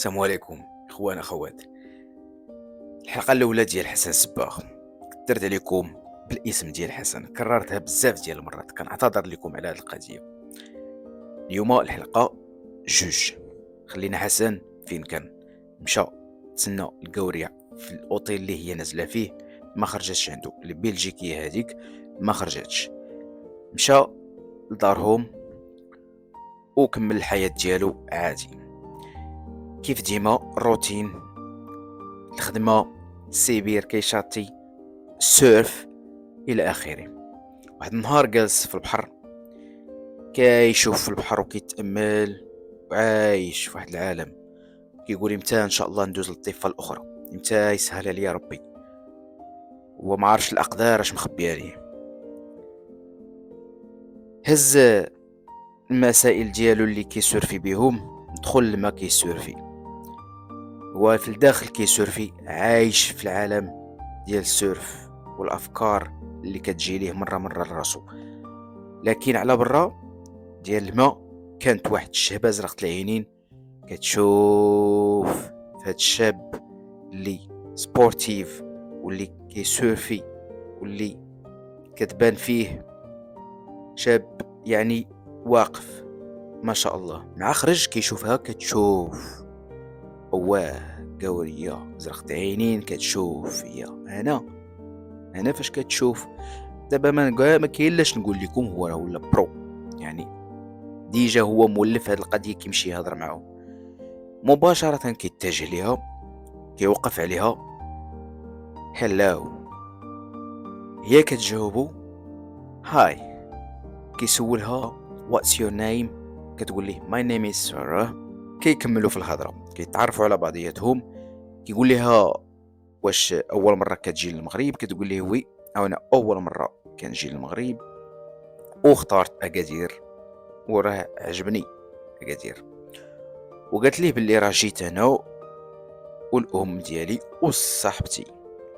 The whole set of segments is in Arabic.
السلام عليكم اخوان اخوات. الحلقه الاولى ديال حسن السباغ درت عليكم بالاسم ديال حسن، كررتها بزاف ديال المرات، كنعتذر لكم على هذه القضيه. اليوم الحلقه جوج. خلينا حسن فين كان؟ مشى تسنى القوريه في الاوتيل اللي هي نازله فيه، ما خرجتش عنده البلجيكيه هذيك، ما خرجتش. مشى لدارهم وكمل الحياه ديالو عادي كيف ديما. الروتين، الخدمه، السيبير كيشاطي، السيرف الى اخره. واحد النهار جالس في البحر، كيشوف في البحر وكيتامل وعايش في واحد العالم. كيقول امتى ان شاء الله ندوز للطفه الاخرى، امتى يسهل عليا ربي. وما عارفش الاقدار اش مخبيه ليه. هز المسائل ديالو اللي كيسورفي بهم، دخل لما كيسورفي. هو في الداخل كيسورفي، عايش في العالم ديال السيرف والافكار اللي كتجي ليه مره لراسو. لكن على برا ديال الماء كانت واحد الشهبة زرقت العينين كتشوف في هاد الشاب اللي سبورتيف واللي كيسورفي واللي كتبان فيه شاب يعني واقف ما شاء الله. مع خرج كيشوفها كتشوف، واه قورية زرقت عينين كتشوف هي انا فاش كتشوف. دابا ما كاين لاش نقول لكم، هو راه ولا برو يعني، ديجا هو مولف هاد القضيه. كيمشي يهضر معاهم مباشره، كيتجه ليها، كيوقف عليها. هلاو، هي كتجاوبو هاي. كيسولها واتس يور نيم، كتقول ليه ماي نيم از سارة. كيكملوا في الهضره، كيتعرفوا على بعضياتهم. كيقول لها واش اول مره كتجي للمغرب؟ كتقول ليه وي، او انا اول مره كنجي للمغرب واختارت اكادير وراه عجبني اكادير. وقالت ليه باللي راه جيت انا والام ديالي وصاحبتي،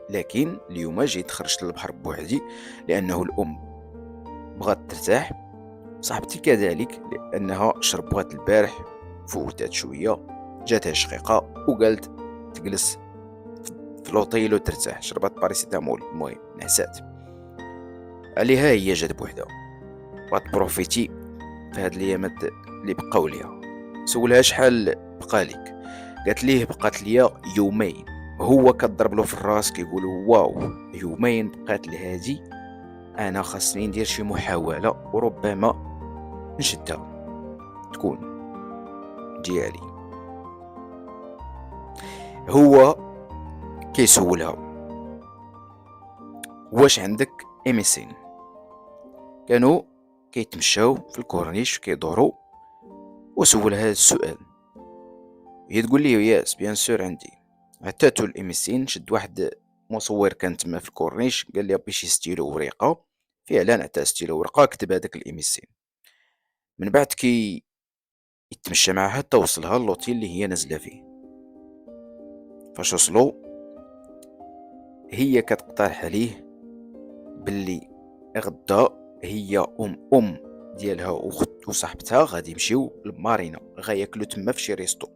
لكن اليوم جيت خرجت للبحر بوحدي لانه الام بغات ترتاح، صاحبتي كذلك لانها شربات البارح فوتات شويه، جاتها شقيقه وقالت تجلس في لوطيل وترتاح، شربات باريسيتامول، المهم نعسات عليها. هي جات بوحدها، بغات بروفيتي في هاد الايامات اللي بقاو ليها. سولها شحال بقالك؟ قالت ليه بقات ليا يومين. هو كضرب له في الراس، كيقول واو يومين بقات لهادي، انا خاصني ندير شي محاوله وربما نشدها تكون ديالي. هو كيسولها واش عندك اميسين؟ كانوا كيتمشاو في الكورنيش كيدوروا، وسول هذا السؤال. هي تقول لي ياس بيان سور عندي. عتاتو الاميسين، شد واحد مصور كان تما في الكورنيش، قال لي بيش ستيلو ورقه. فعلا عطاه ستيلو ورقه، كتب هذاك الاميسين. من بعد كي يتمشى معها حتى وصلها لوطيل اللي هي نازله فيه. فاش وصلوا هي كتقترح عليه باللي غدا هي ام ديالها وخت وصاحبتها غادي يمشيو للمارينا، غياكلوا تما في شي ريستو.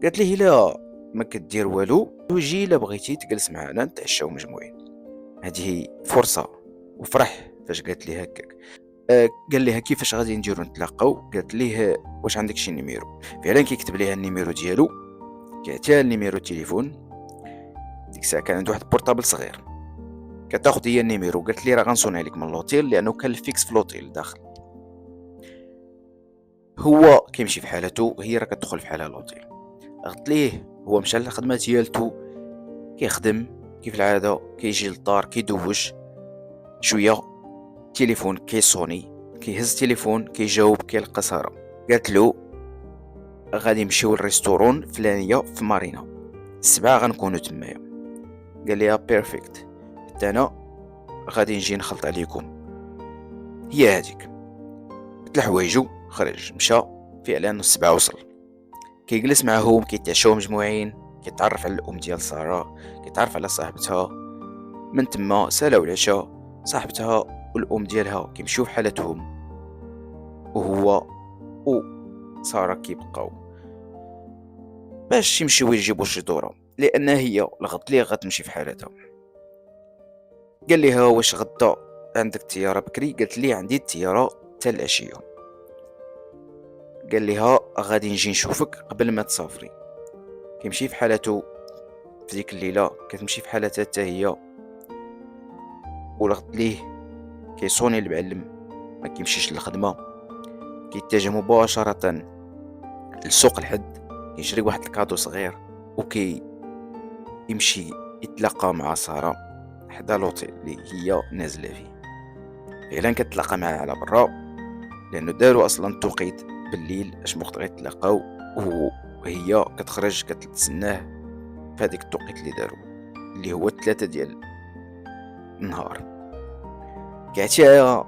قالت ليه لا ما كدير والو، وجي الا بغيتي تجلس معنا نتعشاو مجموعين. هذه فرصه. وفرح فاش قالت ليه هكاك. قال لها كيفاش غادي نديرو نتلاقاو؟ قالت ليه واش عندك شي نيميرو؟ فعلا كيكتب ليها النيميرو ديالو، كيعطيها النيميرو التليفون. ديك الساعه كان عنده واحد البورطابل صغير، كتاخذ هي النيميرو. قالت لي راه غنصوني عليك من لوطيل لانه كان الفيكس في لوطيل داخل. هو كيمشي في حالته، هي راه كتدخل في حالها لوطيل. قلت ليه هو مشى للخدمه ديالتو، كيخدم كيف العاده، كيجي للدار كيدوج شويه، تليفون كيصوني، كيهز التليفون كيجاوب، كيلقى ساره. قالت له غادي نمشيو للريستورون فلانيه في مارينا 7 غنكونوا تمايا. قال لي بيرفكت، حتى انا غادي نجي نخلط عليكم. هي هذيك مثل حوايجو، خرج مشى. فعلا 7 وصل، كيجلس معاهم كيتعشاو مجموعين، كيتعرف على الام ديال ساره، كيتعرف على صاحبتها. من تما سالاو العشاء، صاحبتها والام ديالها كيمشيو في حالتهم، وهو وساره كيبقاو. باش يمشيو يجيبوا شي دوره، لان هي الغد ليه غتمشي في حالتها. قال لي ها واش غدا عندك الطياره بكري؟ قالت لي عندي الطياره حتى العشيه. قال لي ها غادي نجي نشوفك قبل ما تسافري. كيمشي في حالته في ديك الليله، كتمشي في حالتها حتى هي، والغد ليه كيصوني المعلم ما كيمشيش للخدمه، كيتجه مباشره لسوق الحد، كيشري واحد الكادو صغير يمشي يتلاقى مع ساره حدا لوطيل اللي هي نازله فيه. فعلا كتلاقى معاه على برا، لانه داروا اصلا توقيت بالليل اش وقت غيتلاقاو، وهي كتخرج كتتسناه في هذيك التوقيت اللي داروا، اللي هو 3 ديال النهار. كعتيها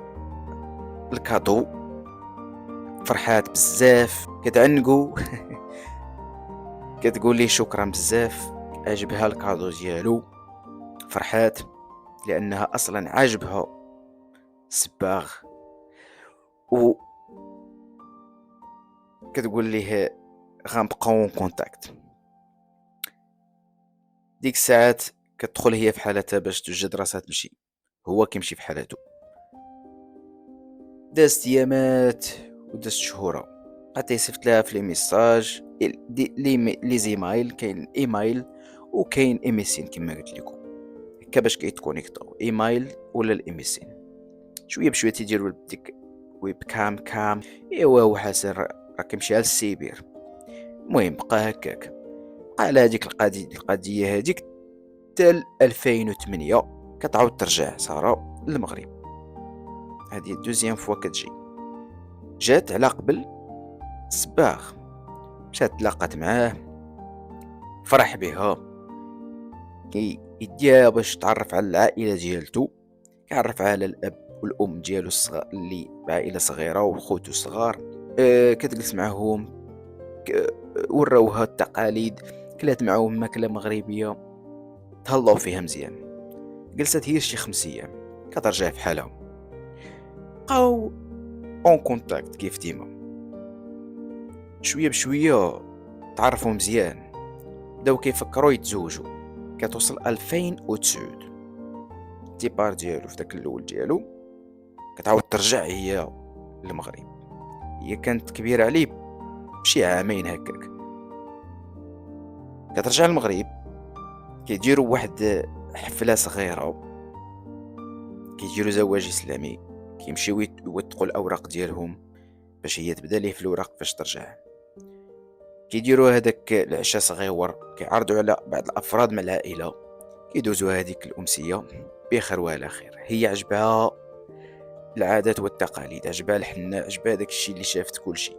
الكادو، فرحات بزاف، كتعنقو كتقول لي شكرا بزاف، عجبها الكادو ديالو. فرحات لانها اصلا عجبها الصباغ، و كتقول ليه غنبقاو كونتاكت. ديك الساعات كتدخل هي في حالتها باش توجد راسها تمشي، هو كيمشي في حالته. دازت ايامات ودازت شهورا، بقات يصيفط لها في لي ميساج لي زيمايل، كاين الايمايل وكاين ايميسين كما قلت لكم، هكا باش كيتكونيكطاو ايمايل ولا الايميسين. شويه بشويه تيديروا ديك ويب كام ايوا هو حسن راه كيمشي على السيبير. المهم بقى هكاك، بقى على هذيك القضيه هذيك حتى 2008 كتعاود ترجع ساره للمغرب. هذه الدوزيام فوا كتجي، جات على قبل الصباغ، مشات تلاقات معاه، فرح بها، كي يديها باش تعرف على العائله ديالته، كيعرف على الاب والام ديالو الصغار اللي عائله صغيره وخوتو الصغار. كتجلس معهم، وراوها التقاليد، كلات معاهم ماكله مغربيه، تهلاو فيها مزيان. جلست هي شي 5 ايام كترجع في حالها، بقاو اون كونتاكت كيف ديما، شويه بشويه تعرفوا مزيان، بداو كيفكروا يتزوجوا. كتوصل 2009 الديبار ديالو في داك الاول ديالو، كتعاود ترجع هي للمغرب. هي كانت كبيره عليه بشي عامين هكاك، كترجع للمغرب، كيديروا واحد حفله صغيره، كيديروا زواج اسلامي، كيمشيو يوثقوا الاوراق ديالهم باش هي تبدا ليه في الوراق باش ترجع. كيديروا هذاك العشاء صغيور، كيعرضوا على بعض الافراد من العائله، كيدوزوا هذيك الامسيه بخير وعلى خير. هي عجبها العادات والتقاليد، عجبها الحنه، عجبها داك الشيء اللي شافت كل شيء،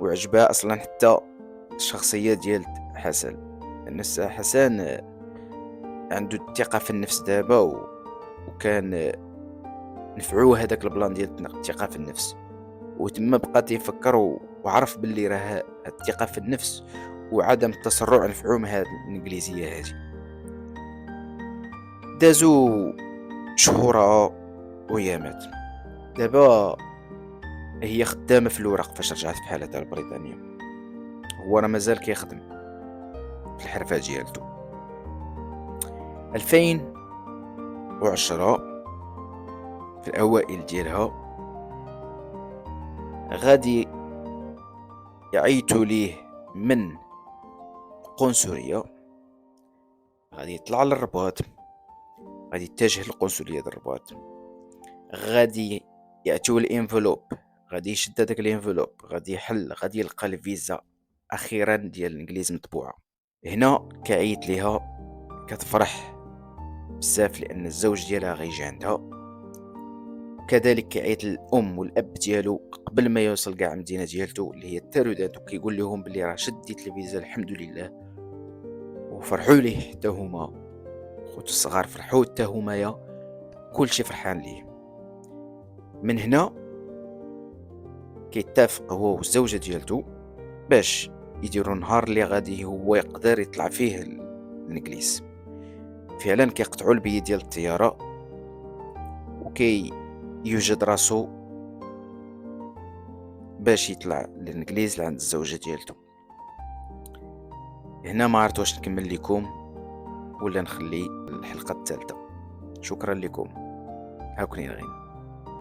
وعجبها اصلا حتى الشخصيه ديال حسن، لان حسن عنده الثقه في النفس دابا، وكان نفعوه هذاك البلان ديال الثقه في النفس، وتما بقى تيفكر وعرف باللي راه الثقه في النفس وعدم التسرع نفعو مع هاد الانجليزيه هذه. دازو شهورا وايامات، دابا هي خدامه في الورق فاش رجعت في حالتها لبريطانيا، هو راه مازال كيخدم في الحرفه ديالته. 2010 في الاوائل ديالها غادي يعيطوا ليه من القنصليه، غادي يطلع للرباط، غادي يتجه للقنصليه ديال الرباط، غادي يعطيو الانفلوب، غادي يشد هذاك الانفلوب، غادي يحل، غادي يلقى الفيزا اخيرا ديال الانجليز مطبوعه. هنا كعيط ليها، كتفرح بزاف لان الزوج ديالها غيجي عندها. كذلك كيعيط الام والاب ديالو قبل ما يوصل كاع المدينه ديالته اللي هي التارودات، وكيقول لهم بلي راه شديت الفيزا الحمد لله، وفرحوا ليه حتى هما خوتو الصغار، فرحوا حتى هما، كلشي فرحان ليه. من هنا كيتفق هو والزوجه ديالته باش يديروا نهار اللي غادي هو يقدر يطلع فيه الانجليز. فعلا كيقطعوا البي ديال الطياره، وكي يوجد راسو باش يطلع الانجليز لعند الزوجه ديالته. هنا ما عرفت واش نكمل لكم ولا نخلي الحلقة الثالثة. شكرا لكم. هاكني الغين.